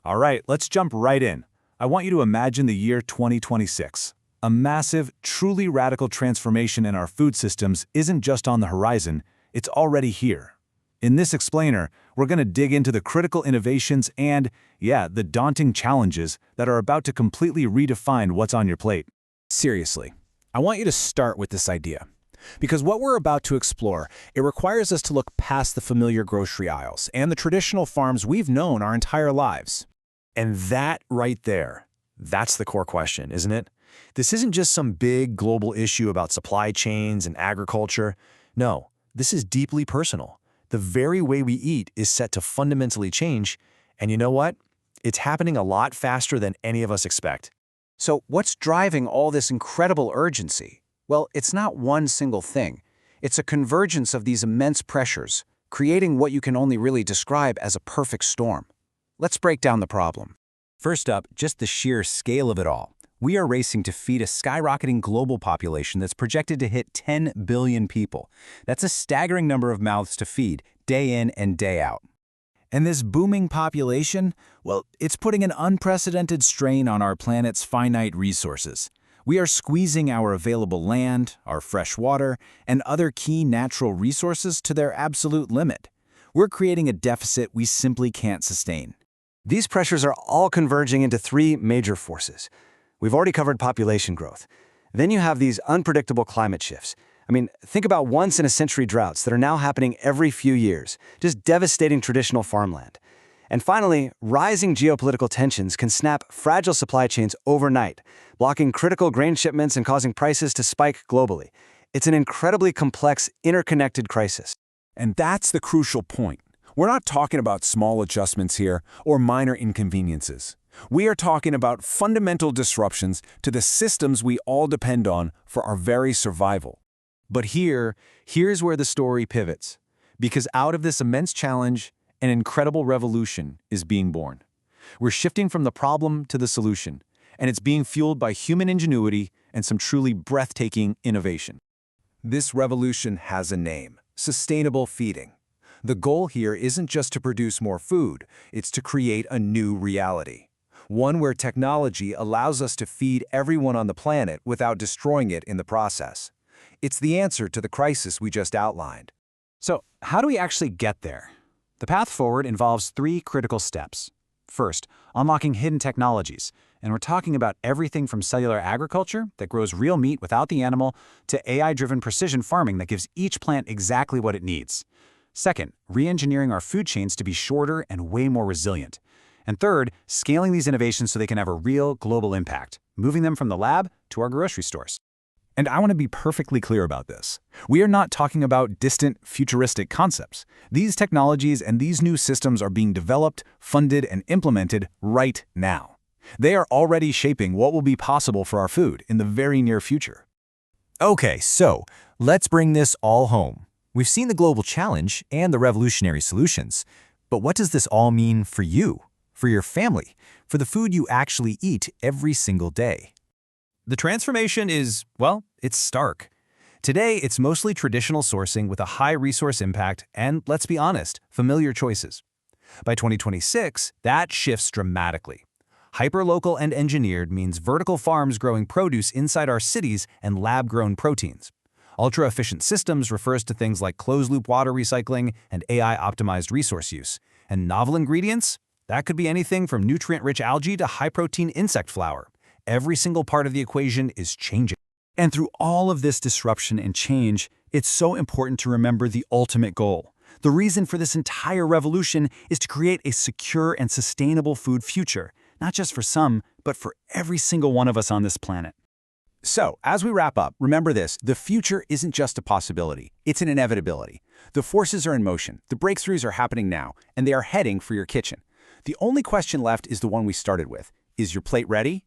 All right, let's jump right in. I want you to imagine the year 2026. A massive, truly radical transformation in our food systems isn't just on the horizon, it's already here. In this explainer, we're going to dig into the critical innovations and, the daunting challenges that are about to completely redefine what's on your plate. Seriously, I want you to start with this idea. Because what we're about to explore, it requires us to look past the familiar grocery aisles and the traditional farms we've known our entire lives. And that right there, that's the core question, isn't it? This isn't just some big global issue about supply chains and agriculture. No, this is deeply personal. The very way we eat is set to fundamentally change, and you know what? It's happening a lot faster than any of us expect. So what's driving all this incredible urgency? Well, it's not one single thing. It's a convergence of these immense pressures, creating what you can only really describe as a perfect storm. Let's break down the problem. First up, just the sheer scale of it all. We are racing to feed a skyrocketing global population that's projected to hit 10 billion people. That's a staggering number of mouths to feed, day in and day out. And this booming population, well, it's putting an unprecedented strain on our planet's finite resources. We are squeezing our available land, our fresh water, and other key natural resources to their absolute limit. We're creating a deficit we simply can't sustain. These pressures are all converging into three major forces. We've already covered population growth. Then you have these unpredictable climate shifts. Think about once-in-a-century droughts that are now happening every few years, just devastating traditional farmland. And finally, rising geopolitical tensions can snap fragile supply chains overnight, blocking critical grain shipments and causing prices to spike globally. It's an incredibly complex, interconnected crisis. And that's the crucial point. We're not talking about small adjustments here or minor inconveniences. We are talking about fundamental disruptions to the systems we all depend on for our very survival. But here's where the story pivots. Because out of this immense challenge, an incredible revolution is being born. We're shifting from the problem to the solution, and it's being fueled by human ingenuity and some truly breathtaking innovation. This revolution has a name: sustainable feeding. The goal here isn't just to produce more food, it's to create a new reality. One where technology allows us to feed everyone on the planet without destroying it in the process. It's the answer to the crisis we just outlined. So, how do we actually get there? The path forward involves three critical steps. First, unlocking hidden technologies. And we're talking about everything from cellular agriculture that grows real meat without the animal to AI-driven precision farming that gives each plant exactly what it needs. Second, re-engineering our food chains to be shorter and way more resilient. And third, scaling these innovations so they can have a real global impact, moving them from the lab to our grocery stores. And I want to be perfectly clear about this. We are not talking about distant, futuristic concepts. These technologies and these new systems are being developed, funded, and implemented right now. They are already shaping what will be possible for our food in the very near future. Okay, so let's bring this all home. We've seen the global challenge and the revolutionary solutions, but what does this all mean for you, for your family, for the food you actually eat every single day? The transformation is, it's stark. Today, it's mostly traditional sourcing with a high resource impact and, let's be honest, familiar choices. By 2026, that shifts dramatically. Hyperlocal and engineered means vertical farms growing produce inside our cities and lab-grown proteins. Ultra-efficient systems refers to things like closed-loop water recycling and AI-optimized resource use. And novel ingredients? That could be anything from nutrient-rich algae to high-protein insect flour. Every single part of the equation is changing. And through all of this disruption and change, it's so important to remember the ultimate goal. The reason for this entire revolution is to create a secure and sustainable food future, not just for some, but for every single one of us on this planet. So, as we wrap up, remember this: the future isn't just a possibility, it's an inevitability. The forces are in motion, the breakthroughs are happening now, and they are heading for your kitchen. The only question left is the one we started with. Is your plate ready?